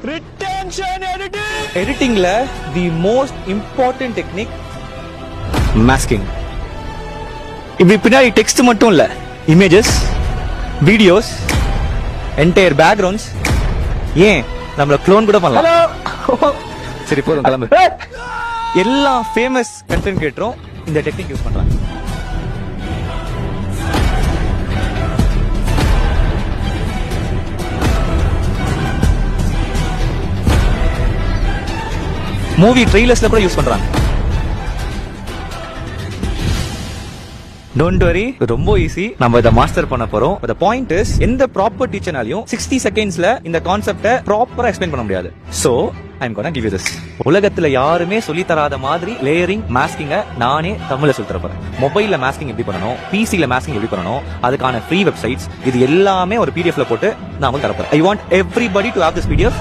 Retention editing. Editingல the most important technique masking. இப்படி பின்னாடி text மட்டும் இல்ல, இமேஜஸ், வீடியோஸ், என்டையர் பேக்ரவுண்ட்ஸ், ஏன் நம்மள க்ளோன் கூட பண்ணலாம். சரி போதும் கிளம்பு. எல்லா ஃபேமஸ் கண்டென்ட் கிரியேட்டரும் இந்த டெக்னிக் யூஸ் பண்றாங்க. மூவி ட்ரெய்லர்ஸ்ல கூட யூஸ் பண்றாங்க. டோன்ட் வரி, ரொம்ப ஈஸி. நம்ம இத மாஸ்டர் பண்ண போறோம். the point is, எந்த ப்ராப்பர் டீச்சர்னாலையும் 60 செகண்ட்ஸ்ல இந்த கான்செப்ட ப்ராப்பரா எக்ஸ்பிளைன் பண்ண முடியாது. So I'm gonna give you this. உலகத்துல யாருமே சொல்லி தராத மாதிரி லேயரிங், மாஸ்கிங்க நானே தமிழ்ல சொல்லி தர போறேன். மொபைல்ல மாஸ்கிங் எப்படி பண்ணணும், பிசில மாஸ்கிங் எப்படி பண்ணணும், அதுக்கான ஃப்ரீ வெப்சைட்ஸ், இது எல்லாமே ஒரு பிடிஎஃப்ல போட்டு நான் உங்களுக்கு தர போறேன். I want everybody to have this PDF.